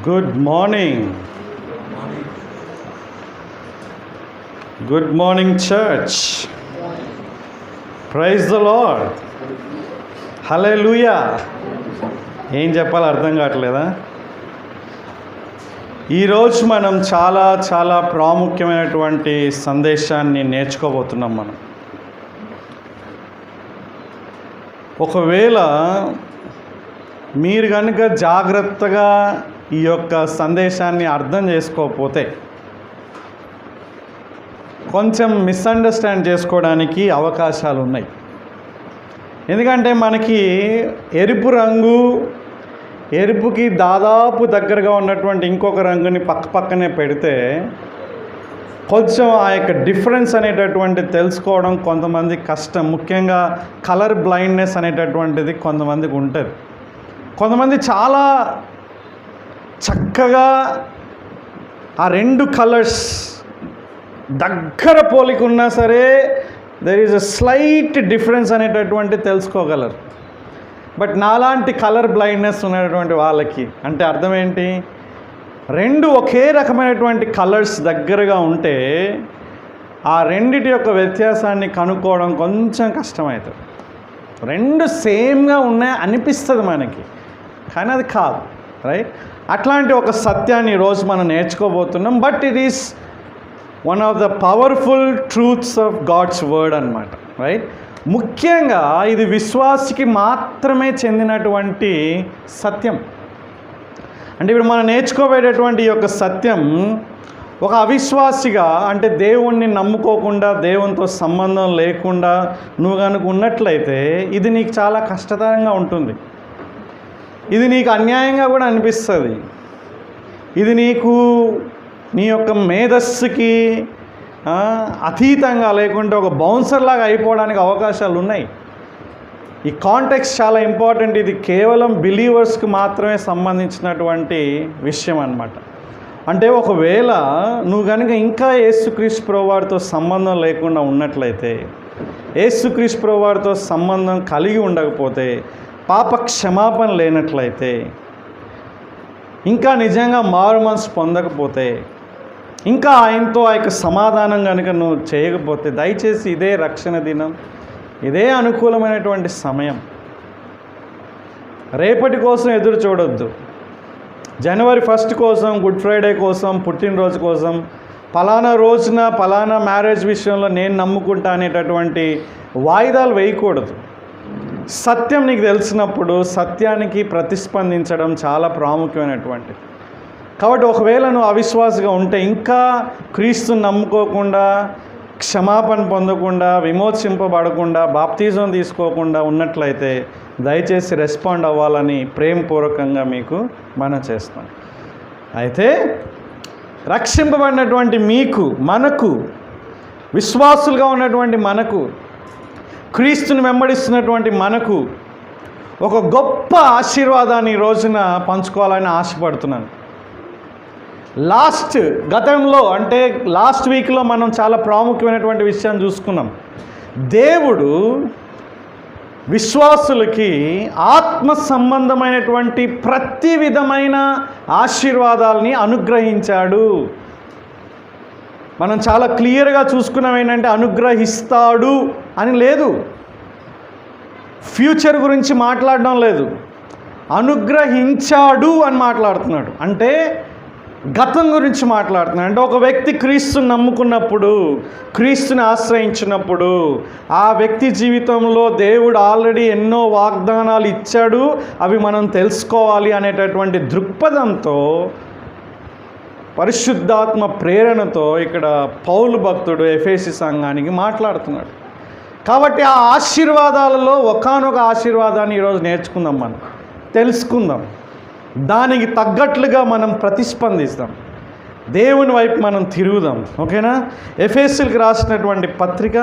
Good morning. Good morning, church. Praise the Lord. Hallelujah. ఏం చెప్పాలో అర్థం కావట్లేదా? ఈరోజు మనం చాలా ప్రాముఖ్యమైనటువంటి సందేశాన్ని నేర్చుకోబోతున్నాం. మనం ఒకవేళ మీరు కనుక జాగ్రత్తగా ఈ యొక్క సందేశాన్ని అర్థం చేసుకోకపోతే కొంచెం మిస్అండర్స్టాండ్ చేసుకోవడానికి అవకాశాలు ఉన్నాయి. ఎందుకంటే మనకి ఎరుపుకి దాదాపు దగ్గరగా ఉన్నటువంటి ఇంకొక రంగుని పక్కనే పెడితే కొంచెం ఆ యొక్క డిఫరెన్స్ అనేటటువంటి తెలుసుకోవడం కొంతమంది కష్టం. ముఖ్యంగా కలర్ బ్లైండ్నెస్ అనేటటువంటిది కొంతమందికి ఉంటుంది. కొంతమంది చాలా చక్కగా ఆ రెండు కలర్స్ దగ్గర పోలిక ఉన్నా సరే there is a slight difference అనేటటువంటి తెలుసుకోగలరు. బట్ నాలాంటి కలర్ బ్లైండ్నెస్ ఉన్నటువంటి వాళ్ళకి అంటే అర్థం ఏంటి, రెండు ఒకే రకమైనటువంటి కలర్స్ దగ్గరగా ఉంటే ఆ రెండిటి యొక్క వ్యత్యాసాన్ని కనుక్కోవడం కొంచెం కష్టమవుతుంది. రెండు సేమ్గా ఉన్నాయి అనిపిస్తుంది మనకి, కానీ అది కాదు, రైట్? అట్లాంటి ఒక సత్యాన్ని ఈరోజు మనం నేర్చుకోబోతున్నాం. But it is one of the powerful truths of God's word అన్నమాట, రైట్? ముఖ్యంగా ఇది విశ్వాసికి మాత్రమే చెందినటువంటి సత్యం. అంటే ఇప్పుడు మనం నేర్చుకోబోయేటటువంటి ఈ యొక్క సత్యం ఒక అవిశ్వాసిగా, అంటే దేవుణ్ణి నమ్ముకోకుండా దేవునితో సంబంధం లేకుండా నువ్వు కనుక ఉన్నట్లయితే ఇది నీకు చాలా కష్టతరంగా ఉంటుంది. ఇది నీకు అన్యాయంగా కూడా అనిపిస్తుంది. ఇది నీకు నీ యొక్క మేధస్సుకి అతీతంగా లేకుంటే ఒక బౌన్సర్ లాగా అయిపోవడానికి అవకాశాలు ఉన్నాయి. ఈ కాంటెక్స్ట్ చాలా ఇంపార్టెంట్. ఇది కేవలం బిలీవర్స్కి మాత్రమే సంబంధించినటువంటి విషయం అన్నమాట. అంటే ఒకవేళ నువ్వు కనుక ఇంకా యేసుక్రీస్తు ప్రభువారితో సంబంధం లేకుండా ఉన్నట్లయితే, యేసుక్రీస్తు ప్రభువారితో సంబంధం కలిగి ఉండకపోతే, పాప క్షమాపణ లేనట్లయితే, ఇంకా నిజంగా మారు మనసు పొందకపోతే, ఇంకా ఆయనతో ఆ యొక్క సమాధానం కనుక నువ్వు చేయకపోతే, దయచేసి ఇదే రక్షణ దినం, ఇదే అనుకూలమైనటువంటి సమయం. రేపటి కోసం ఎదురు చూడొద్దు. జనవరి 1 కోసం, గుడ్ ఫ్రైడే కోసం, పుట్టినరోజు కోసం, ఫలానా రోజున ఫలానా మ్యారేజ్ విషయంలో నేను నమ్ముకుంటా అనేటటువంటి వాయిదాలు వేయకూడదు. సత్యం నీకు తెలిసినప్పుడు సత్యానికి ప్రతిస్పందించడం చాలా ప్రాముఖ్యమైనటువంటిది. కాబట్టి ఒకవేళ నువ్వు అవిశ్వాసగా ఉంటే, ఇంకా క్రీస్తుని నమ్ముకోకుండా, క్షమాపణ పొందకుండా, విమోచింపబడకుండా, బాప్తిజం తీసుకోకుండా ఉన్నట్లయితే దయచేసి రెస్పాండ్ అవ్వాలని ప్రేమపూర్వకంగా మీకు మనం చేస్తాం. అయితే రక్షింపబడినటువంటి మనకు విశ్వాసులుగా ఉన్నటువంటి మనకు, క్రీస్తుని వెంబడిస్తున్నటువంటి మనకు ఒక గొప్ప ఆశీర్వాదాన్ని ఈ రోజున పంచుకోవాలని ఆశపడుతున్నాను. గతంలో అంటే లాస్ట్ వీక్లో మనం చాలా ప్రాముఖ్యమైనటువంటి విషయాన్ని చూసుకున్నాం. దేవుడు విశ్వాసులకి ఆత్మ సంబంధమైనటువంటి ప్రతి విధమైన ఆశీర్వాదాలని అనుగ్రహించాడు. మనం చాలా క్లియర్గా చూసుకున్నాం ఏంటంటే, అనుగ్రహిస్తాడు అని లేదు, ఫ్యూచర్ గురించి మాట్లాడడం లేదు, అనుగ్రహించాడు అని మాట్లాడుతున్నాడు. అంటే గతం గురించి మాట్లాడుతున్నాడు. అంటే ఒక వ్యక్తి క్రీస్తుని నమ్ముకున్నప్పుడు, క్రీస్తుని ఆశ్రయించినప్పుడు, ఆ వ్యక్తి జీవితంలో దేవుడు ఆల్రెడీ ఎన్నో వాగ్దానాలు ఇచ్చాడు, అవి మనం తెలుసుకోవాలి అనేటటువంటి దృక్పథంతో, పరిశుద్ధాత్మ ప్రేరణతో ఇక్కడ పౌలు భక్తుడు ఎఫెసీ సంఘానికి మాట్లాడుతున్నాడు. కాబట్టి ఆ ఆశీర్వాదాలలో ఒకానొక ఆశీర్వాదాన్ని ఈరోజు నేర్చుకుందాం, మనం తెలుసుకుందాం, దానికి తగ్గట్లుగా మనం ప్రతిస్పందిస్తాం, దేవుని వైపు మనం తిరుగుదాం. ఓకేనా? ఎఫెసీలకు రాసినటువంటి పత్రిక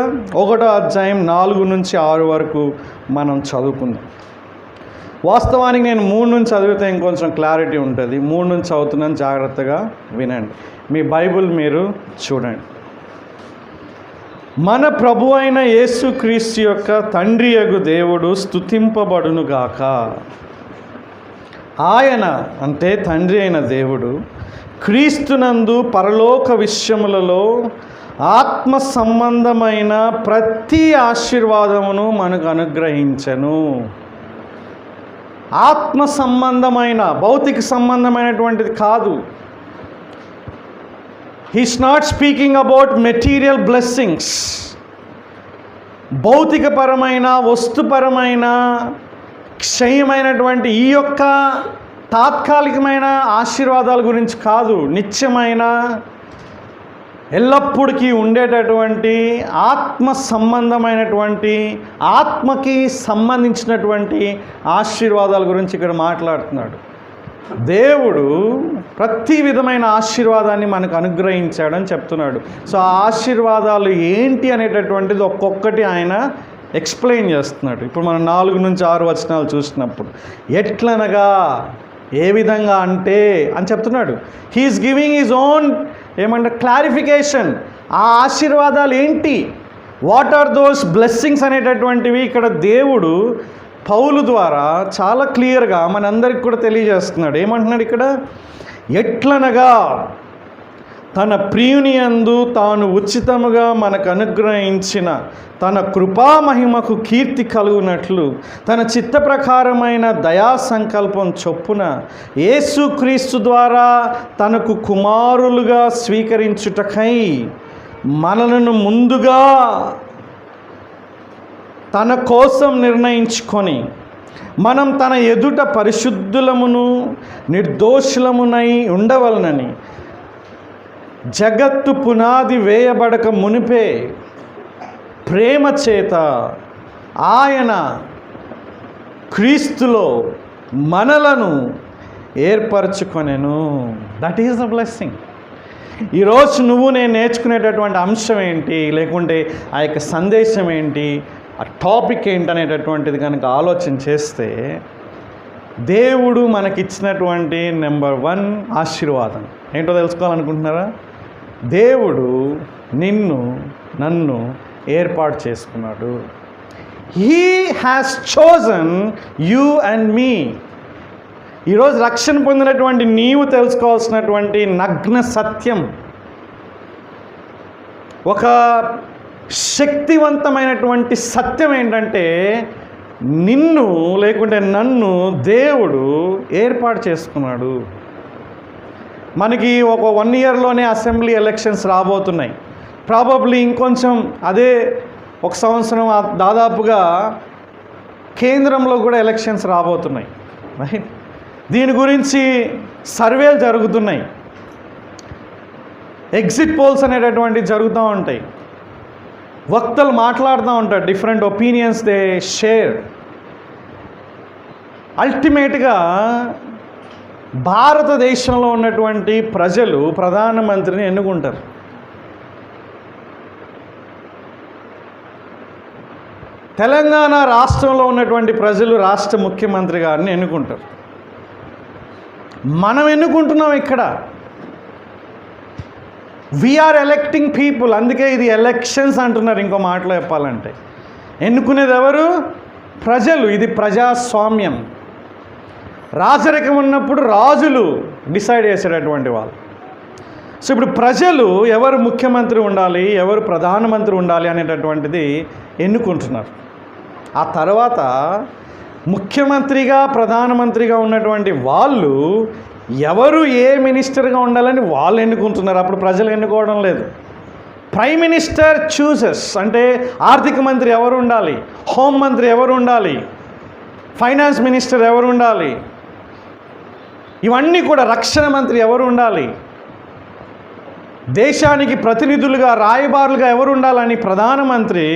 1వ అధ్యాయం 4 నుంచి 6 వరకు మనం చదువుకుందాం. వాస్తవానికి నేను 3 నుంచి చదివితే ఇంకొంచెం క్లారిటీ ఉంటుంది. 3 నుంచి చదువుతున్నాను, జాగ్రత్తగా వినండి. మీ బైబిల్ మీరు చూడండి. మన ప్రభు అయిన యేసుక్రీస్తు యొక్క తండ్రియగు దేవుడు స్తుతింపబడునుగాక. ఆయన అంటే తండ్రి అయిన దేవుడు క్రీస్తునందు పరలోక విషయములలో ఆత్మ సంబంధమైన ప్రతి ఆశీర్వాదమును మనకు అనుగ్రహించెను. ఆత్మ సంబంధమైన, భౌతిక సంబంధమైనటువంటిది కాదు. He's not speaking about material blessings. భౌతికపరమైన, వస్తుపరమైన, క్షయమైనటువంటి ఈ యొక్క తాత్కాలికమైన ఆశీర్వాదాల గురించి కాదు. నిత్యమైన, ఎల్లప్పుడికి ఉండేటటువంటి ఆత్మ సంబంధమైనటువంటి, ఆత్మకి సంబంధించినటువంటి ఆశీర్వాదాల గురించి ఇక్కడ మాట్లాడుతున్నాడు. దేవుడు ప్రతి విధమైన ఆశీర్వాదాన్ని మనకు అనుగ్రహించాడని చెప్తున్నాడు. సో ఆ ఆశీర్వాదాలు ఏంటి అనేటటువంటిది ఒక్కొక్కటి ఆయన ఎక్స్ప్లెయిన్ చేస్తున్నాడు. ఇప్పుడు మనం 4 నుంచి 6 వచనాలు చూసినప్పుడు ఎట్లనగా, ఏ విధంగా అంటే అని చెప్తున్నాడు. He's giving his own clarification. ఆ ఆశీర్వాదాలు ఏంటి, వాట్ ఆర్ దోస్ బ్లెస్సింగ్స్ అనేటటువంటివి ఇక్కడ దేవుడు పౌలు ద్వారా చాలా క్లియర్గా మనందరికి కూడా తెలియజేస్తున్నాడు. ఏమంటున్నాడు ఇక్కడ? ఎట్లనగా తన ప్రియుని యందు తాను ఉచితముగా మనకు అనుగ్రహించిన తన కృపామహిమకు కీర్తి కలుగునట్లు తన చిత్త ప్రకారమైన దయా సంకల్పం చొప్పున యేసుక్రీస్తు ద్వారా తనకు కుమారులుగా స్వీకరించుటకై మనలను ముందుగా తన కోసం నిర్ణయించుకొని మనం తన ఎదుట పరిశుద్ధులమును నిర్దోషులమునై ఉండవలనని జగత్తు పునాది వేయబడక మునిపే ప్రేమ చేత ఆయన క్రీస్తులో మనలను ఏర్పరచుకొనెను. That is the blessing. ఈరోజు నువ్వు నేను నేర్చుకునేటటువంటి అంశం ఏంటి, లేకుంటే ఆ యొక్క సందేశం ఏంటి, ఆ టాపిక్ ఏంటనేటటువంటిది కనుక ఆలోచన చేస్తే, దేవుడు మనకిచ్చినటువంటి నెంబర్ 1 ఆశీర్వాదం ఏంటో తెలుసుకోవాలనుకుంటున్నారా? దేవుడు నిన్ను నన్ను ఏర్పాటు చేసుకున్నాడు. He has chosen you and me. ఈరోజు రక్షణ పొందినటువంటి నీవు తెలుసుకోవాల్సినటువంటి నగ్న సత్యం, ఒక శక్తివంతమైనటువంటి సత్యం ఏంటంటే, నిన్ను లేకుంటే నన్ను దేవుడు ఏర్పాటు చేసుకున్నాడు. మనకి ఒక 1 ఇయర్లోనే అసెంబ్లీ ఎలక్షన్స్ రాబోతున్నాయి. ప్రాబబ్లీ ఇంకొంచెం అదే 1 సంవత్సరం దాదాపుగా కేంద్రంలో కూడా ఎలక్షన్స్ రాబోతున్నాయి. రైట్? దీని గురించి సర్వేలు జరుగుతున్నాయి, ఎగ్జిట్ పోల్స్ అనేటటువంటివి జరుగుతూ ఉంటాయి. వక్తలు మాట్లాడుతూ ఉంటారు, డిఫరెంట్ ఒపీనియన్స్ దే షేర్. అల్టిమేట్గా భారతదేశంలో ఉన్నటువంటి ప్రజలు ప్రధానమంత్రిని ఎన్నుకుంటారు. తెలంగాణ రాష్ట్రంలో ఉన్నటువంటి ప్రజలు రాష్ట్ర ముఖ్యమంత్రి గారిని ఎన్నుకుంటారు. మనం ఎన్నుకుంటున్నాం ఇక్కడ. We're electing people. అందుకే ఇది ఎలక్షన్స్ అంటున్నారు. ఇంకో మాటలో చెప్పాలంటే ఎన్నుకునేది ఎవరు? ప్రజలు. ఇది ప్రజాస్వామ్యం. రాజరికం ఉన్నప్పుడు రాజులు డిసైడ్ చేసేటటువంటి వాళ్ళు. సో ఇప్పుడు ప్రజలు ఎవరు ముఖ్యమంత్రి ఉండాలి, ఎవరు ప్రధానమంత్రి ఉండాలి అనేటటువంటిది ఎన్నుకుంటున్నారు. ఆ తర్వాత ముఖ్యమంత్రిగా ప్రధానమంత్రిగా ఉన్నటువంటి వాళ్ళు ఎవరు ఏ మినిస్టర్గా ఉండాలని వాళ్ళు ఎన్నుకుంటున్నారు. అప్పుడు ప్రజలు ఎన్నుకోవడం లేదు. ప్రైమ్ మినిస్టర్ చూసెస్, అంటే ఆర్థిక మంత్రి ఎవరు ఉండాలి, హోం మంత్రి ఎవరు ఉండాలి, ఫైనాన్స్ మినిస్టర్ ఎవరు ఉండాలి, ఇవన్నీ కూడా, రక్షణ మంత్రి ఎవరు ఉండాలి, దేశానికి ప్రతినిధులుగా రాయబారులుగా ఎవరు ఉండాలని ప్రధానమంత్రి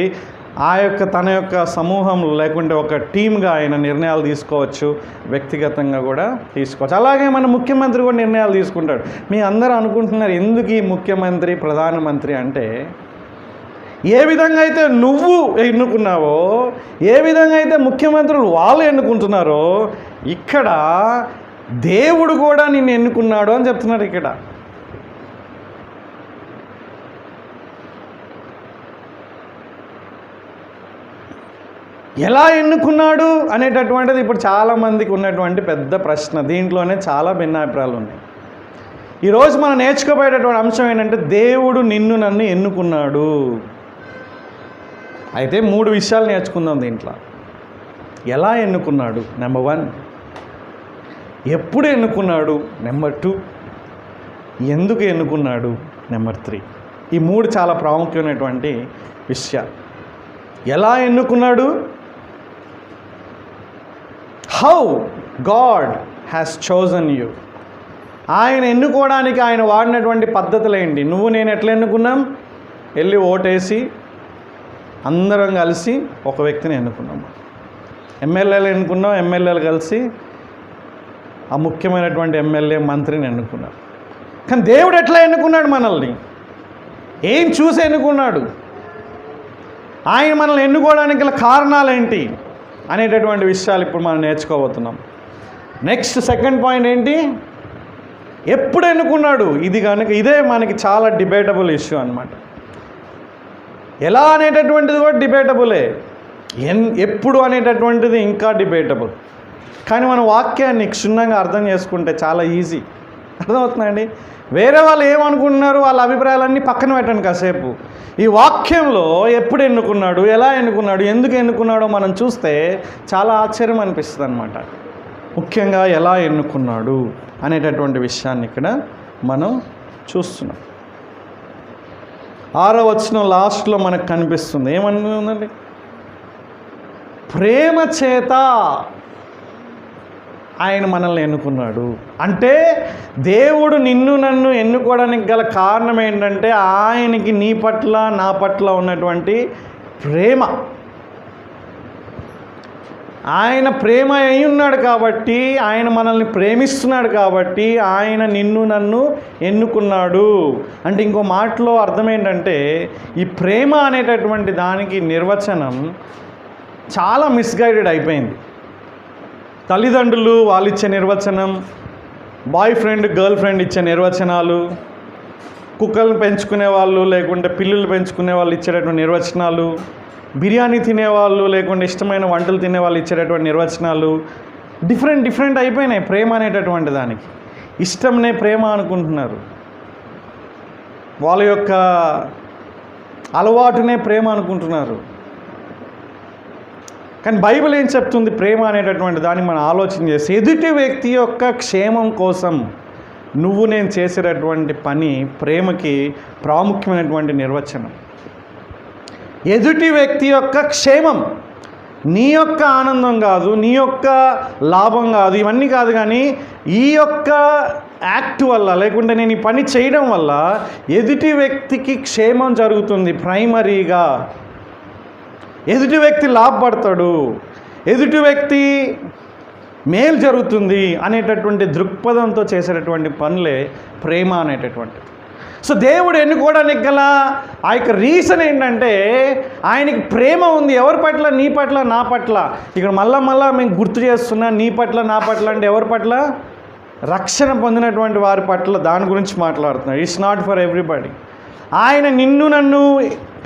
తన యొక్క సమూహంలో లేకుంటే ఒక టీమ్గా ఆయన నిర్ణయాలు తీసుకోవచ్చు, వ్యక్తిగతంగా కూడా తీసుకోవచ్చు. అలాగే మన ముఖ్యమంత్రి కూడా నిర్ణయాలు తీసుకుంటాడు. మీ అందరూ అనుకుంటున్నారు ఎందుకు ఈ ముఖ్యమంత్రి ప్రధానమంత్రి అంటే, ఏ విధంగా అయితే నువ్వు ఎన్నుకున్నావో, ఏ విధంగా అయితే ముఖ్యమంత్రులు వాళ్ళు ఎన్నుకుంటున్నారో, ఇక్కడ దేవుడు కూడా నిన్ను ఎన్నుకున్నాడు అని చెప్తున్నాడు. ఇక్కడ ఎలా ఎన్నుకున్నాడు అనేటటువంటిది ఇప్పుడు చాలామందికి ఉన్నటువంటి పెద్ద ప్రశ్న. దీంట్లోనే చాలా భిన్నాభిప్రాయాలు ఉన్నాయి. ఈరోజు మనం నేర్చుకోబోయేటటువంటి అంశం ఏంటంటే దేవుడు నిన్ను నన్ను ఎన్నుకున్నాడు. అయితే 3 విషయాలు నేర్చుకుందాం దీంట్లో. ఎలా ఎన్నుకున్నాడు, నెంబర్ 1. ఎప్పుడు ఎన్నుకున్నాడు, నెంబర్ 2. ఎందుకు ఎన్నుకున్నాడు, నెంబర్ 3. ఈ 3 చాలా ప్రాముఖ్యమైనటువంటి విషయాలు. ఎలా ఎన్నుకున్నాడు, how God has chosen you. ఆయన ఎన్నుకోవడానికి ఆయన వాడినటువంటి పద్ధతులు ఏంటి? నువ్వు నేను ఎట్లా ఎన్నుకున్నాం? వెళ్ళి ఓటేసి అందరం కలిసి ఒక వ్యక్తిని ఎన్నుకున్నాము. ఎమ్మెల్యేలు ఎన్నుకున్నాం, ఎమ్మెల్యేలు కలిసి ఆ ముఖ్యమైనటువంటి ఎమ్మెల్యే మంత్రిని ఎన్నుకున్నారు. కానీ దేవుడు ఎట్లా ఎన్నుకున్నాడు మనల్ని? ఏం చూసి ఎన్నుకున్నాడు? ఆయన మనల్ని ఎన్నుకోవడానికి గల కారణాలు ఏంటి అనేటటువంటి విషయాలు ఇప్పుడు మనం నేర్చుకోబోతున్నాం. నెక్స్ట్ సెకండ్ పాయింట్ ఏంటి? ఎప్పుడు ఎన్నుకున్నాడు? ఇది కనుక ఇదే మనకి చాలా డిబేటబుల్ ఇష్యూ అన్నమాట. ఎలా అనేటటువంటిది కూడా డిబేటబులే, ఎప్పుడు అనేటటువంటిది ఇంకా డిబేటబుల్. కానీ మన వాక్యాన్ని క్షుణ్ణంగా అర్థం చేసుకుంటే చాలా ఈజీ. అర్థమవుతుందండి? వేరే వాళ్ళు ఏమనుకుంటున్నారు, వాళ్ళ అభిప్రాయాలన్నీ పక్కన పెట్టండి కాసేపు. ఈ వాక్యంలో ఎప్పుడు ఎన్నుకున్నాడు, ఎలా ఎన్నుకున్నాడు, ఎందుకు ఎన్నుకున్నాడో మనం చూస్తే చాలా ఆశ్చర్యం అనిపిస్తుంది అన్నమాట. ముఖ్యంగా ఎలా ఎన్నుకున్నాడు అనేటటువంటి విషయాన్ని ఇక్కడ మనం చూస్తున్నాం. 6వ వచనం లాస్ట్లో మనకు కనిపిస్తుంది. ఏమనుకుందండి? ప్రేమ చేత ఆయన మనల్ని ఎన్నుకున్నాడు. అంటే దేవుడు నిన్ను నన్ను ఎన్నుకోవడానికి గల కారణం ఏంటంటే ఆయనకి నీ పట్ల నా పట్ల ఉన్నటువంటి ప్రేమ. ఆయన ప్రేమ అయి ఉన్నాడు కాబట్టి, ఆయన మనల్ని ప్రేమిస్తున్నాడు కాబట్టి ఆయన నిన్ను నన్ను ఎన్నుకున్నాడు. అంటే ఇంకో మాటలో అర్థం ఏంటంటే ఈ ప్రేమ అనేటటువంటి దానికి నిర్వచనం చాలా మిస్గైడెడ్ అయిపోయింది. తల్లిదండ్రులు వాళ్ళు ఇచ్చే నిర్వచనం, బాయ్ ఫ్రెండ్ గర్ల్ ఫ్రెండ్ ఇచ్చే నిర్వచనాలు, కుక్కలను పెంచుకునే వాళ్ళు లేకుంటే పిల్లులు పెంచుకునే వాళ్ళు ఇచ్చేటటువంటి నిర్వచనాలు, బిర్యానీ తినేవాళ్ళు లేకుంటే ఇష్టమైన వంటలు తినేవాళ్ళు ఇచ్చేటటువంటి నిర్వచనాలు డిఫరెంట్ అయిపోయినాయి. ప్రేమ అనేటటువంటి దానికి ఇష్టంనే ప్రేమ అనుకుంటున్నారు, వాళ్ళ యొక్క అలవాటునే ప్రేమ అనుకుంటున్నారు. కానీ బైబిల్ ఏం చెప్తుంది? ప్రేమ అనేటటువంటి దాన్ని మనం ఆలోచన చేసి ఎదుటి వ్యక్తి యొక్క క్షేమం కోసం నువ్వు నేను చేసేటటువంటి పని ప్రేమకి ప్రాముఖ్యమైనటువంటి నిర్వచనం. ఎదుటి వ్యక్తి యొక్క క్షేమం, నీ యొక్క ఆనందం కాదు, నీ యొక్క లాభం కాదు, ఇవన్నీ కాదు. కానీ ఈ యొక్క యాక్ట్ వల్ల లేకుంటే నేను ఈ పని చేయడం వల్ల ఎదుటి వ్యక్తికి క్షేమం జరుగుతుంది. ప్రైమరీగా ఎదుటి వ్యక్తి లాభపడతాడు, ఎదుటి వ్యక్తి మేలు జరుగుతుంది అనేటటువంటి దృక్పథంతో చేసేటటువంటి పనులే ప్రేమ అనేటటువంటిది. సో దేవుడు ఎన్నుకోవడానికి గల ఆ యొక్క రీజన్ ఏంటంటే ఆయనకి ప్రేమ ఉంది. ఎవరి పట్ల? నీ పట్ల, నా పట్ల. ఇక్కడ మళ్ళా మేము గుర్తు చేస్తున్నా, నీ పట్ల నా పట్ల అంటే ఎవరి పట్ల? రక్షణ పొందినటువంటి వారి పట్ల దాని గురించి మాట్లాడుతున్నాడు. It's not for everybody. ఆయన నిన్ను నన్ను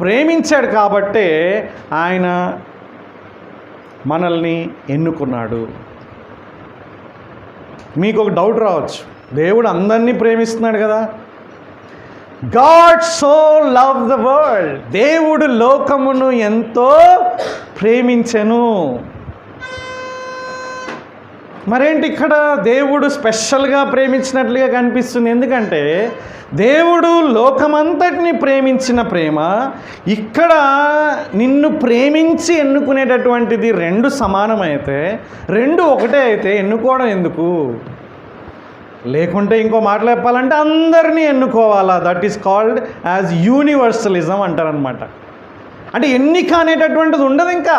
ప్రేమించాడు కాబట్టే ఆయన మనల్ని ఎన్నుకున్నాడు. మీకు ఒక డౌట్ రావచ్చు, దేవుడు అందరినీ ప్రేమిస్తున్నాడు కదా. God so love the world. దేవుడు లోకమును ఎంతో ప్రేమించెను. మరేంటి ఇక్కడ దేవుడు స్పెషల్గా ప్రేమించినట్లుగా కనిపిస్తుంది? ఎందుకంటే దేవుడు లోకమంతటిని ప్రేమించిన ప్రేమ ఇక్కడ నిన్ను ప్రేమించి ఎన్నుకునేటటువంటిది 2 సమానమైతే, 2 ఒకటే అయితే ఎన్నుకోవడం ఎందుకు? లేకుంటే ఇంకో మాటలు చెప్పాలంటే అందరినీ ఎన్నుకోవాలా. దట్ ఈస్ కాల్డ్ యాజ్ యూనివర్సలిజం అంటారనమాట. అంటే ఎన్నిక అనేటటువంటిది ఉండదు ఇంకా.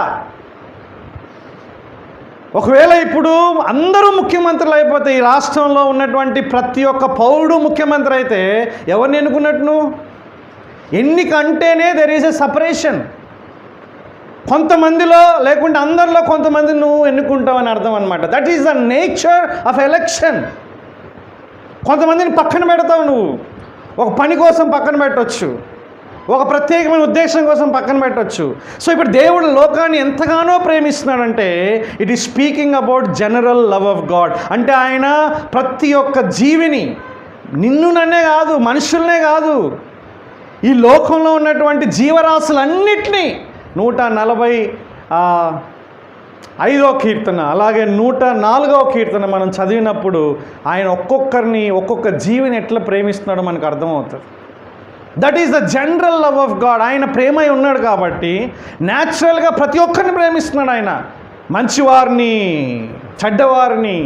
ఒకవేళ ఇప్పుడు అందరూ ముఖ్యమంత్రులు అయిపోతే, ఈ రాష్ట్రంలో ఉన్నటువంటి ప్రతి ఒక్క పౌరుడు ముఖ్యమంత్రి అయితే ఎవరిని ఎన్నుకున్నట్టు నువ్వు? ఎన్నిక అంటేనే దెర్ ఈజ్ ఎ సపరేషన్. కొంతమందిలో లేకుంటే అందరిలో కొంతమంది నువ్వు ఎన్నుకుంటావు అని అర్థం అనమాట. That is the nature of election. కొంతమందిని పక్కన పెడతావు నువ్వు, ఒక పని కోసం పక్కన పెట్టవచ్చు. ఒక ప్రత్యేకమైన ఉద్దేశం కోసం పక్కన పెట్టచ్చు. సో ఇప్పుడు దేవుడు లోకాన్ని ఎంతగానో ప్రేమిస్తున్నాడంటే it is speaking about general love of God. అంటే ఆయన ప్రతి ఒక్క జీవిని, నిన్ను నన్నే కాదు, మనుషులనే కాదు, ఈ లోకంలో ఉన్నటువంటి జీవరాశులన్నిటినీ 145వ కీర్తన అలాగే 104వ కీర్తన మనం చదివినప్పుడు ఆయన ఒక్కొక్కరిని, ఒక్కొక్క జీవిని ఎట్లా ప్రేమిస్తున్నాడో మనకు అర్థమవుతుంది. That is the general love of God. ఆయన ప్రేమై ఉన్నాడు కాబట్టి న్యాచురల్గా ప్రతి ఒక్కరిని ప్రేమిస్తున్నాడు ఆయన. మంచివారిని, చెడ్డవారిని,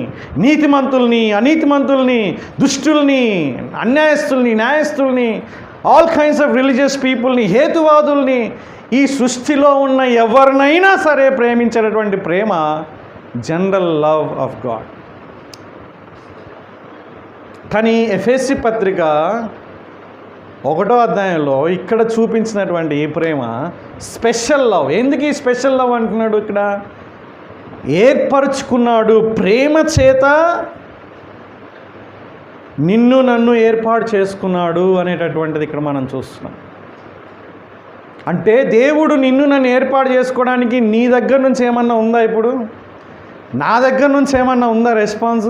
నీతిమంతుల్ని, అనీతిమంతుల్ని, దుష్టుల్ని, అన్యాయస్తుల్ని, న్యాయస్తుల్ని, ఆల్ కైండ్స్ ఆఫ్ రిలీజియస్ పీపుల్ని, హేతువాదుల్ని, ఈ సృష్టిలో ఉన్న ఎవరినైనా సరే ప్రేమించేటటువంటి ప్రేమ జనరల్ లవ్ ఆఫ్ గాడ్. కానీ ఎఫెసీ పత్రిక 1వ అధ్యాయంలో ఇక్కడ చూపించినటువంటి ఈ ప్రేమ స్పెషల్ లవ్. ఎందుకు ఈ స్పెషల్ లవ్ అంటున్నాడు? ఇక్కడ ఏర్పరచుకున్నాడు, ప్రేమ చేత నిన్ను నన్ను ఏర్పాటు చేసుకున్నాడు అనేటటువంటిది ఇక్కడ మనం చూస్తున్నాం. అంటే దేవుడు నిన్ను నన్ను ఏర్పాటు చేసుకోవడానికి నీ దగ్గర నుంచి ఏమన్నా ఉందా? ఇప్పుడు నా దగ్గర నుంచి ఏమన్నా ఉందా రెస్పాన్స్?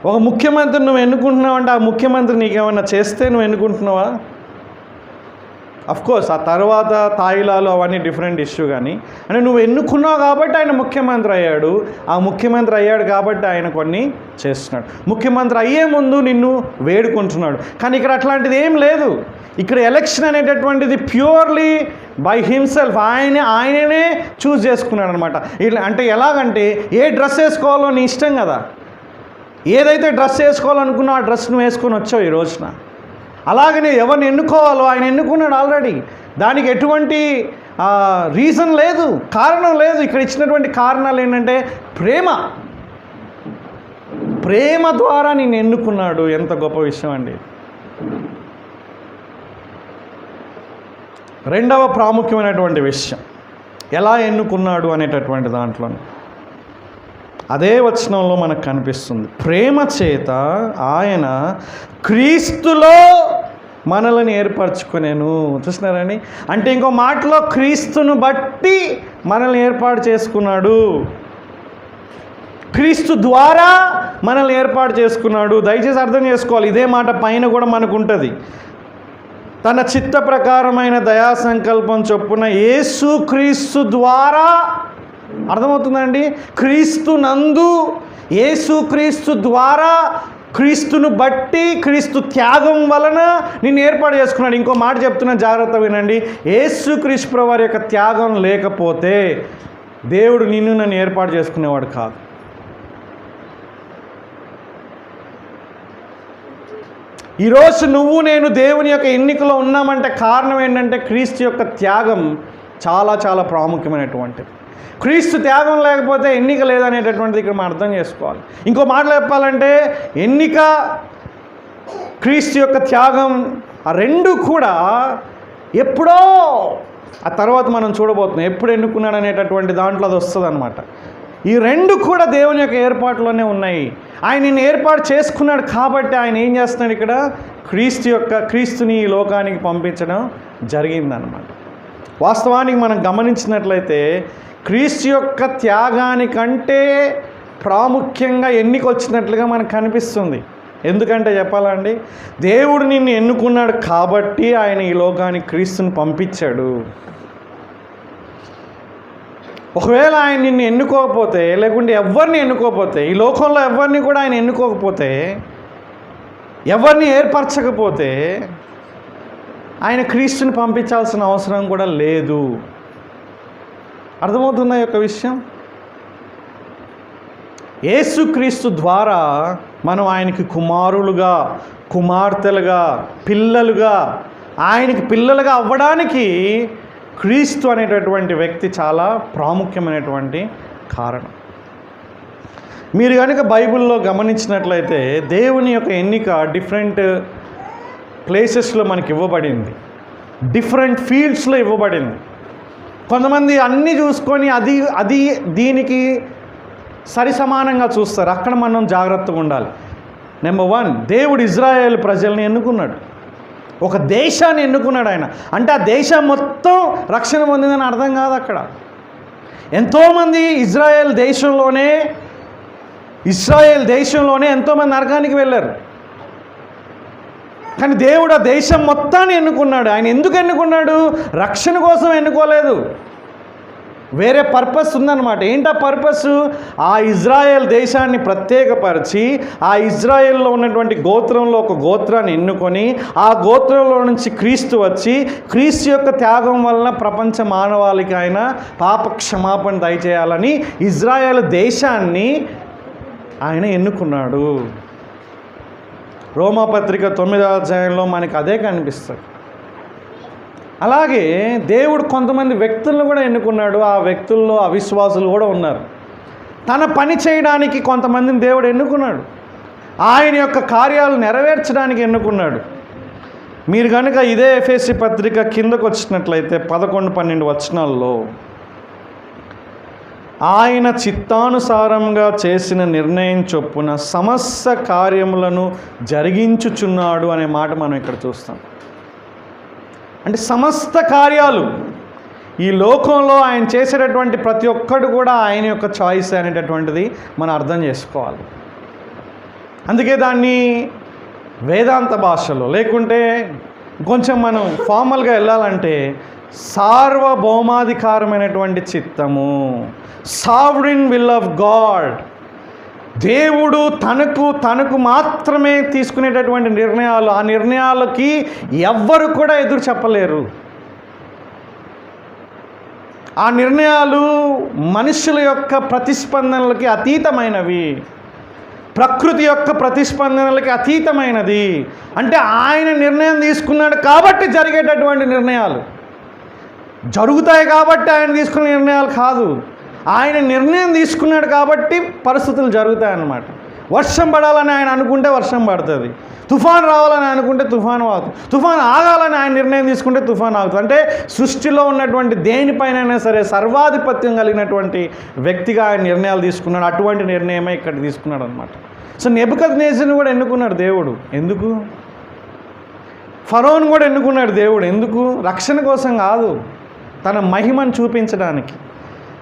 ఒక ముఖ్యమంత్రి నువ్వు ఎన్నుకుంటున్నావు అంటే ఆ ముఖ్యమంత్రి నీకేమన్నా చేస్తే నువ్వు ఎన్నుకుంటున్నావా? అఫ్కోర్స్ ఆ తర్వాత తాయిలాలు అవన్నీ డిఫరెంట్ ఇష్యూ. కానీ అంటే నువ్వు ఎన్నుకున్నావు కాబట్టి ఆయన ముఖ్యమంత్రి అయ్యాడు. ఆ ముఖ్యమంత్రి అయ్యాడు కాబట్టి ఆయన కొన్ని చేస్తున్నాడు. ముఖ్యమంత్రి అయ్యే ముందు నిన్ను వేడుకుంటున్నాడు. కానీ ఇక్కడ అట్లాంటిది ఏం లేదు. ఇక్కడ ఎలక్షన్ అనేటటువంటిది ప్యూర్లీ బై హిమ్సెల్ఫ్. ఆయననే చూస్ చేసుకున్నాడు అనమాట. ఇట్లా అంటే ఎలాగంటే ఏ డ్రెస్ వేసుకోవాలో నీ ఇష్టం కదా. ఏదైతే డ్రెస్ వేసుకోవాలనుకున్నా ఆ డ్రెస్ నువ్వు వేసుకొని వచ్చావు ఈ రోజున. అలాగనే ఎవరిని ఎన్నుకోవాలో ఆయన ఎన్నుకున్నాడు ఆల్రెడీ. దానికి ఎటువంటి రీజన్ లేదు, కారణం లేదు. ఇక్కడ ఇచ్చినటువంటి కారణాలు ఏంటంటే ప్రేమ ద్వారా నేను ఎన్నుకున్నాడు. ఎంత గొప్ప విషయం అండి. రెండవ ప్రాముఖ్యమైనటువంటి విషయం ఎలా ఎన్నుకున్నాడు అనేటటువంటి దాంట్లో అదే వచనంలో మనకు కనిపిస్తుంది. ప్రేమ చేత ఆయన క్రీస్తులో మనల్ని ఏర్పరచుకునేను. చూసినారని అంటే ఇంకో మాటలో క్రీస్తును బట్టి మనల్ని ఏర్పాటు చేసుకున్నాడు. క్రీస్తు ద్వారా మనల్ని ఏర్పాటు చేసుకున్నాడు. దయచేసి అర్థం చేసుకోవాలి. ఇదే మాట పైన కూడా మనకు ఉంటుంది. తన చిత్త ప్రకారమైన దయా సంకల్పం చొప్పున యేసు క్రీస్తు ద్వారా, అర్థమవుతుందండి, క్రీస్తు నందు, యేసు క్రీస్తు ద్వారా, క్రీస్తును బట్టి, క్రీస్తు త్యాగం వలన నిన్ను ఏర్పాటు చేసుకున్నాడు. ఇంకో మాట చెప్తున్నా, జాగ్రత్త వినండి. యేసు క్రీస్తు వారి యొక్క త్యాగం లేకపోతే దేవుడు నిన్ను నన్ను ఏర్పాటు చేసుకునేవాడు కాదు. ఈరోజు నువ్వు నేను దేవుని యొక్క ఎన్నికలో ఉన్నామంటే కారణం ఏంటంటే క్రీస్తు యొక్క త్యాగం చాలా చాలా ప్రాముఖ్యమైనటువంటిది. క్రీస్తు త్యాగం లేకపోతే ఎన్నిక లేదనేటటువంటిది ఇక్కడ మనం అర్థం చేసుకోవాలి. ఇంకో మాటలు చెప్పాలంటే ఎన్నిక, క్రీస్తు యొక్క త్యాగం, ఆ రెండు కూడా ఎప్పుడో ఆ తర్వాత మనం చూడబోతున్నాం ఎప్పుడు ఎన్నుకున్నాడు అనేటటువంటి దాంట్లో అది వస్తుంది అనమాట. ఈ రెండు కూడా దేవుని యొక్క ఏర్పాటులోనే ఉన్నాయి. ఆయన నిన్ను ఏర్పాటు చేసుకున్నాడు కాబట్టి ఆయన ఏం చేస్తున్నాడు? ఇక్కడ క్రీస్తుని ఈ లోకానికి పంపించడం జరిగిందనమాట. వాస్తవానికి మనం గమనించినట్లయితే క్రీస్తు యొక్క త్యాగానికంటే ప్రాముఖ్యంగా ఎన్నిక వచ్చినట్లుగా మనకు కనిపిస్తుంది. ఎందుకంటే చెప్పాలండి, దేవుడు నిన్ను ఎన్నుకున్నాడు కాబట్టి ఆయన ఈ లోకానికి క్రీస్తుని పంపించాడు. ఒకవేళ ఆయన నిన్ను ఎన్నుకోకపోతే, లేకుంటే ఎవరిని ఎన్నుకోకపోతే, ఈ లోకంలో ఎవరిని కూడా ఆయన ఎన్నుకోకపోతే, ఎవరిని ఏర్పరచకపోతే ఆయన క్రీస్తుని పంపించాల్సిన అవసరం కూడా లేదు. అర్థమవుతుందా ఈ యొక్క విషయం? యేసుక్రీస్తు ద్వారా మనం ఆయనకి కుమారులుగా, కుమార్తెలుగా, పిల్లలుగా, ఆయనకి పిల్లలుగా అవ్వడానికి క్రీస్తు అనేటటువంటి వ్యక్తి చాలా ప్రాముఖ్యమైనటువంటి కారణం. మీరు కనుక బైబిల్లో గమనించినట్లయితే దేవుని యొక్క ఎన్నిక డిఫరెంట్ ప్లేసెస్లో మనకి ఇవ్వబడింది, డిఫరెంట్ ఫీల్డ్స్లో ఇవ్వబడింది. కొంతమంది అన్నీ చూసుకొని అది దీనికి సరి సమానంగా చూస్తారు. అక్కడ మనం జాగ్రత్తగా ఉండాలి. నెంబర్ 1, దేవుడు ఇజ్రాయేల్ ప్రజల్ని ఎన్నుకున్నాడు. ఒక దేశాన్ని ఎన్నుకున్నాడు ఆయన. అంటే ఆ దేశం మొత్తం రక్షణ పొందిందని అర్థం కాదు. అక్కడ ఎంతోమంది ఇజ్రాయెల్ దేశంలోనే ఎంతోమంది నరకానికి వెళ్ళారు. కానీ దేవుడు ఆ దేశం మొత్తాన్ని ఎన్నుకున్నాడు. ఆయన ఎందుకు ఎన్నుకున్నాడు? రక్షణ కోసం ఎన్నుకోలేదు, వేరే పర్పస్ ఉందన్నమాట. ఏంటా పర్పస్? ఆ ఇజ్రాయెల్ దేశాన్ని ప్రత్యేకపరిచి ఆ ఇజ్రాయెల్లో ఉన్నటువంటి గోత్రంలో ఒక గోత్రాన్ని ఎన్నుకొని ఆ గోత్రంలో నుంచి క్రీస్తు వచ్చి క్రీస్తు యొక్క త్యాగం వలన ప్రపంచ మానవాళికి ఆయన పాప క్షమాపణ దయచేయాలని ఇజ్రాయెల్ దేశాన్ని ఆయన ఎన్నుకున్నాడు. రోమాపత్రిక 9వ అధ్యాయంలో మనకి అదే కనిపిస్తుంది. అలాగే దేవుడు కొంతమంది వ్యక్తులను కూడా ఎన్నుకున్నాడు. ఆ వ్యక్తుల్లో అవిశ్వాసులు కూడా ఉన్నారు. తన పని చేయడానికి కొంతమందిని దేవుడు ఎన్నుకున్నాడు. ఆయన యొక్క కార్యాలు నెరవేర్చడానికి ఎన్నుకున్నాడు. మీరు కనుక ఇదే ఎఫెసీ పత్రిక కిందకు వచ్చినట్లయితే 11-12 వచనాల్లో ఆయన చిత్తానుసారంగా చేసిన నిర్ణయం చొప్పున సమస్త కార్యములను జరిగించుచున్నాడు అనే మాట మనం ఇక్కడ చూస్తాం. అంటే సమస్త కార్యాలు ఈ లోకంలో ఆయన చేసేటటువంటి ప్రతి ఒక్కడు కూడా ఆయన యొక్క చాయిస్ అనేటటువంటిది మనం అర్థం చేసుకోవాలి. అందుకే దాన్ని వేదాంత భాషలో లేకుంటే కొంచెం మనం ఫార్మల్గా వెళ్ళాలంటే సార్వభౌమాధికారమైనటువంటి చిత్తము, సావరిన్ విల్ ఆఫ్ గాడ్. దేవుడు తనకు మాత్రమే తీసుకునేటటువంటి నిర్ణయాలు, ఆ నిర్ణయాలకి ఎవ్వరు కూడా ఎదురు చెప్పలేరు. ఆ నిర్ణయాలు మనుషుల యొక్క ప్రతిస్పందనలకి అతీతమైనవి, ప్రకృతి యొక్క ప్రతిస్పందనలకి అతీతమైనది. అంటే ఆయన నిర్ణయం తీసుకున్నాడు కాబట్టి జరిగేటటువంటి నిర్ణయాలు జరుగుతాయి, కాబట్టి ఆయన తీసుకునే నిర్ణయాలు కాదు. ఆయన నిర్ణయం తీసుకున్నాడు కాబట్టి పరిస్థితులు జరుగుతాయన్నమాట. వర్షం పడాలని ఆయన అనుకుంటే వర్షం పడుతుంది, తుఫాన్ రావాలని అనుకుంటే తుఫాను ఆగుతుంది, తుఫాన్ ఆగాలని ఆయన నిర్ణయం తీసుకుంటే తుఫాన్ ఆగుతుంది. అంటే సృష్టిలో ఉన్నటువంటి దేనిపైనైనా సరే సర్వాధిపత్యం కలిగినటువంటి వ్యక్తిగా ఆయన నిర్ణయాలు తీసుకున్నాడు. అటువంటి నిర్ణయమే ఇక్కడ తీసుకున్నాడు అనమాట. సో నెబుకద్నెజరుని కూడా ఎన్నుకున్నాడు దేవుడు. ఎందుకు? ఫరోను కూడా ఎన్నుకున్నాడు దేవుడు. ఎందుకు? రక్షణ కోసం కాదు, తన మహిమను చూపించడానికి.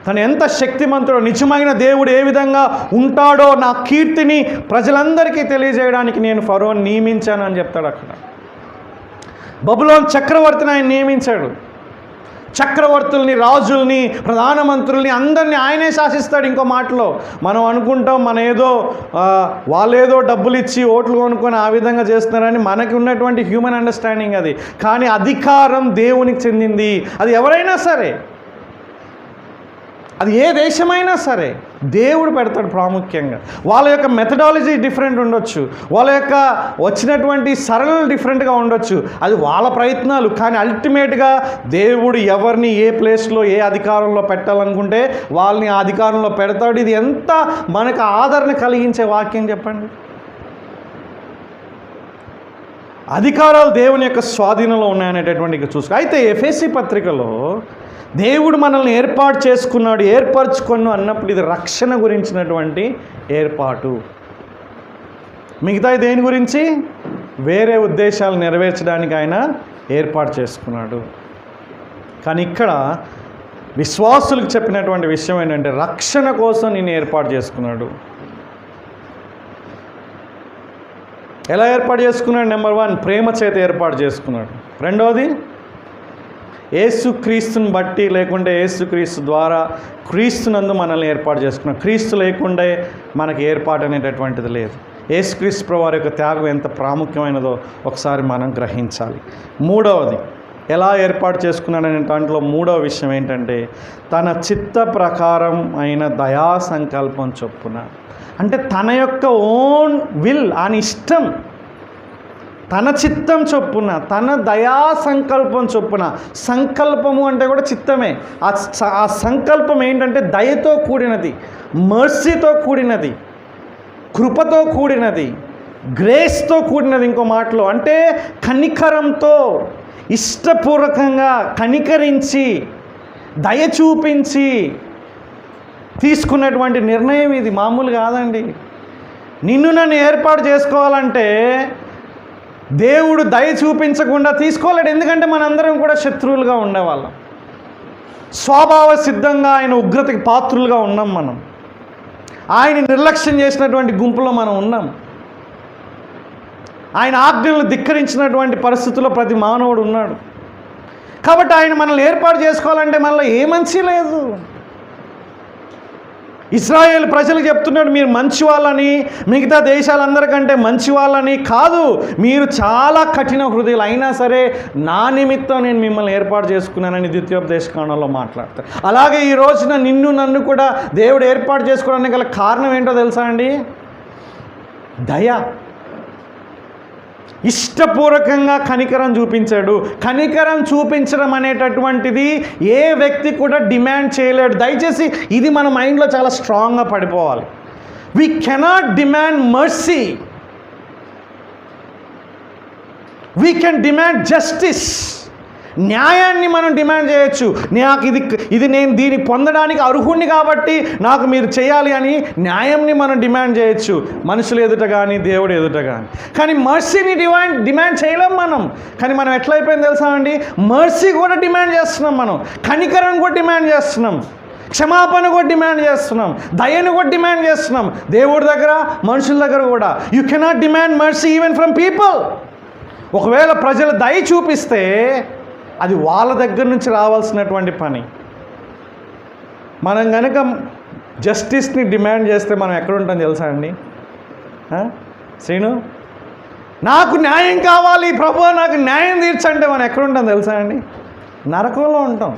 తను ఎంత శక్తిమంతుడో, నిజమైన దేవుడు ఏ విధంగా ఉంటాడో నా కీర్తిని ప్రజలందరికీ తెలియజేయడానికి నేను ఫరోని నియమించాను అని చెప్తాడు అక్కడ. బబులోన్ చక్రవర్తిని ఆయన నియమించాడు. చక్రవర్తుల్ని, రాజుల్ని, ప్రధానమంత్రుల్ని అందరినీ ఆయనే శాసిస్తాడు. ఇంకో మాటలో మనం అనుకుంటాం మన ఏదో వాళ్ళేదో డబ్బులు ఇచ్చి ఓట్లు కొనుక్కొని ఆ విధంగా చేస్తున్నారని మనకి ఉన్నటువంటి హ్యూమన్ అండర్స్టాండింగ్ అది. కానీ అధికారం దేవునికి చెందింది. అది ఎవరైనా సరే, అది ఏ దేశమైనా సరే దేవుడు పెడతాడు ప్రాముఖ్యంగా. వాళ్ళ యొక్క మెథడాలజీ డిఫరెంట్ ఉండొచ్చు, వాళ్ళ యొక్క వచ్చినటువంటి సరళ డిఫరెంట్గా ఉండొచ్చు, అది వాళ్ళ ప్రయత్నాలు. కానీ అల్టిమేట్గా దేవుడు ఎవరిని ఏ ప్లేస్లో ఏ అధికారంలో పెట్టాలనుకుంటే వాళ్ళని ఆ అధికారంలో పెడతాడు. ఇది ఎంత మనకు ఆదరణ కలిగించే వాక్యం చెప్పండి. అధికారాలు దేవుని యొక్క స్వాధీనంలో ఉన్నాయనేటటువంటి చూసుకో. అయితే ఎఫెసీ పత్రికలో దేవుడు మనల్ని ఏర్పాటు చేసుకున్నాడు, ఏర్పరచుకొను అన్నప్పుడు ఇది రక్షణ గురించినటువంటి ఏర్పాటు. మిగతా దేని గురించి? వేరే ఉద్దేశాలు నెరవేర్చడానికి ఆయన ఏర్పాటు చేసుకున్నాడు. కానీ ఇక్కడ విశ్వాసులకు చెప్పినటువంటి విషయం ఏంటంటే రక్షణ కోసం నేను ఏర్పాటు చేసుకున్నాడు. ఎలా ఏర్పాటు చేసుకున్నాడు? నెంబర్ 1, ప్రేమ చేత ఏర్పాటు చేసుకున్నాడు. రెండవది, యేసుక్రీస్తుని బట్టి లేకుంటే యేసుక్రీస్తు ద్వారా క్రీస్తునందు మనల్ని ఏర్పాటు చేసుకున్నాం. క్రీస్తు లేకుండే మనకి ఏర్పాటు అనేటటువంటిది లేదు. యేసుక్రీస్తు ప్రభువారి యొక్క త్యాగం ఎంత ప్రాముఖ్యమైనదో ఒకసారి మనం గ్రహించాలి. మూడవది, ఎలా ఏర్పాటు చేసుకున్నాడనే దాంట్లో మూడవ విషయం ఏంటంటే తన చిత్త ప్రకారం అయిన దయా సంకల్పం చొప్పున. అంటే తన యొక్క ఓన్ విల్, ఆయన ఇష్టం, తన చిత్తం చొప్పున, తన దయా సంకల్పం చొప్పున. సంకల్పము అంటే కూడా చిత్తమే. ఆ సంకల్పం ఏంటంటే దయతో కూడినది, మర్సీతో కూడినది, కృపతో కూడినది, గ్రేస్తో కూడినది. ఇంకో మాటలో అంటే కనికరంతో, ఇష్టపూర్వకంగా కనికరించి దయ చూపించి తీసుకున్నటువంటి నిర్ణయం ఇది. మామూలు కాదండి. నిన్ను నన్ను ఏర్పాటు చేసుకోవాలంటే దేవుడు దయ చూపించకుండా తీసుకోలేడు. ఎందుకంటే మనందరం కూడా శత్రువులుగా ఉండేవాళ్ళం. స్వభావ సిద్ధంగా ఆయన ఉగ్రతకి పాత్రులుగా ఉన్నాం. మనం ఆయన నిర్లక్ష్యం చేసినటువంటి గుంపులో మనం ఉన్నాం. ఆయన ఆజ్ఞలను ధిక్కరించినటువంటి పరిస్థితుల్లో ప్రతి మానవుడు ఉన్నాడు. కాబట్టి ఆయన మనల్ని ఏర్పాటు చేసుకోవాలంటే మనలో ఏ మంచి లేదు. ఇశ్రాయేల్ ప్రజలకు చెప్తున్నాడు, మీరు మంచి వాళ్ళని, మిగతా దేశాలందరికంటే మంచి వాళ్ళని కాదు, మీరు చాలా కఠిన హృదయాలు, అయినా సరే నా నిమిత్తం నేను మిమ్మల్ని ఏర్పాటు చేసుకున్నానని ద్వితీయోపదేశకాండంలో మాట్లాడతారు. అలాగే ఈ రోజున నిన్ను నన్ను కూడా దేవుడు ఏర్పాటు చేసుకోవడానికి గల కారణం ఏంటో తెలుసా అండి? దయ. ఇష్టపూర్వకంగా కనికరం చూపించాడు. కనికరం చూపించడం అనేటటువంటిది ఏ వ్యక్తి కూడా డిమాండ్ చేయలేడు. దయచేసి ఇది మన మైండ్లో చాలా స్ట్రాంగ్గా పడిపోవాలి. We cannot demand mercy, we can demand justice. న్యాయాన్ని మనం డిమాండ్ చేయొచ్చు. నాకు ఇది నేను దీన్ని పొందడానికి అర్హుణ్ణి కాబట్టి నాకు మీరు చేయాలి అని న్యాయంని మనం డిమాండ్ చేయొచ్చు, మనుషులు ఎదుట కానీ దేవుడు ఎదుట కానీ. కానీ మర్సీని డిమాండ్ చేయలేం మనం. కానీ మనం ఎట్లయిపోయింది తెలుసా అండి? మర్సీ కూడా డిమాండ్ చేస్తున్నాం, మనం కనికరం కూడా డిమాండ్ చేస్తున్నాం, క్షమాపణ కూడా డిమాండ్ చేస్తున్నాం, దయను కూడా డిమాండ్ చేస్తున్నాం. దేవుడి దగ్గర, మనుషుల దగ్గర కూడా. You cannot demand mercy even from people. ఒకవేళ ప్రజలు దయ చూపిస్తే అది వాళ్ళ దగ్గర నుంచి రావాల్సినటువంటి పని. మనం కనుక జస్టిస్ని డిమాండ్ చేస్తే మనం ఎక్కడుంటాం తెలుసా అండి? శ్రీను, నాకు న్యాయం కావాలి ప్రభువా, నాకు న్యాయం తీర్చంటే మనం ఎక్కడుంటాం తెలుసా అండి? నరకంలో ఉంటాం.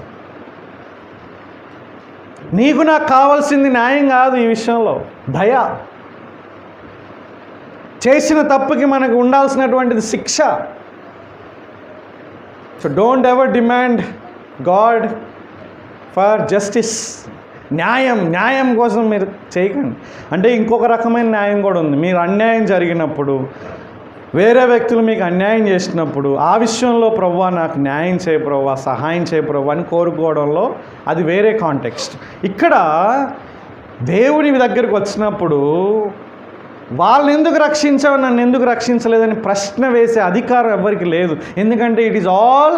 నీకు నాకు కావాల్సింది న్యాయం కాదు, ఈ విషయంలో దయ. చేసిన తప్పుకి మనకు ఉండాల్సినటువంటిది శిక్ష. So don't ever demand God for justice. న్యాయం కోసం మీరు చేయకండి. అంటే ఇంకొక రకమైన న్యాయం కూడా ఉంది. మీరు అన్యాయం జరిగినప్పుడు, వేరే వ్యక్తులు మీకు అన్యాయం చేసినప్పుడు, ఆ విషయంలో ప్రభువా నాకు న్యాయం చేయ ప్రభువా, సహాయం చేయ ప్రభువా అని కోరుకోవడంలో అది వేరే కాంటెక్స్ట్. ఇక్కడ దేవుని దగ్గరికి వచ్చినప్పుడు వాళ్ళని ఎందుకు రక్షించావు, నన్ను ఎందుకు రక్షించలేదని ప్రశ్న వేసే అధికారం ఎవరికి లేదు. ఎందుకంటే ఇట్ ఈజ్ ఆల్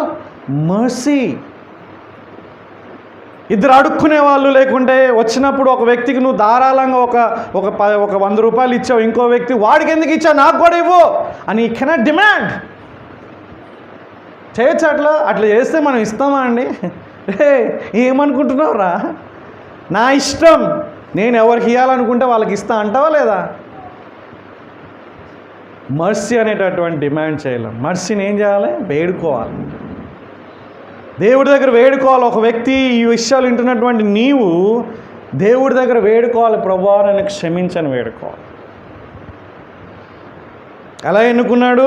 మర్సీ. ఇద్దరు అడుక్కునే వాళ్ళు లేకుంటే వచ్చినప్పుడు ఒక వ్యక్తికి నువ్వు ధారాళంగా ఒక 100 రూపాయలు ఇచ్చావు, ఇంకో వ్యక్తి వాడికి ఎందుకు ఇచ్చావు, నాకు కూడా ఇవ్వు అని కెనాట్ డిమాండ్ చేయొచ్చు. అట్లా చేస్తే మనం ఇస్తామా అండి? ఏమనుకుంటున్నావు రా, నా ఇష్టం, నేను ఎవరికి ఇవ్వాలనుకుంటే వాళ్ళకి ఇస్తా అంటావా లేదా? మర్సీ అనేటటువంటి డిమాండ్ చేయలేం. మర్సీని ఏం చేయాలి? వేడుకోవాలి, దేవుడి దగ్గర వేడుకోవాలి. ఒక వ్యక్తి ఈ విషయాలు వింటున్నటువంటి నీవు దేవుడి దగ్గర వేడుకోవాలి, ప్రభువా నన్ను క్షమించని వేడుకోవాలి. ఎలా ఎన్నుకున్నాడు?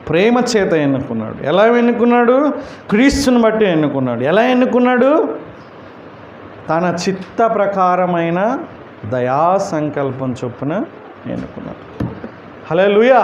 ప్రేమ చేత ఎన్నుకున్నాడు. ఎలా ఎన్నుకున్నాడు? క్రీస్తుని బట్టి ఎన్నుకున్నాడు. ఎలా ఎన్నుకున్నాడు? తన చిత్త ప్రకారమైన దయా సంకల్పం చొప్పున ఎన్నుకున్నాడు. హల్లెలూయా.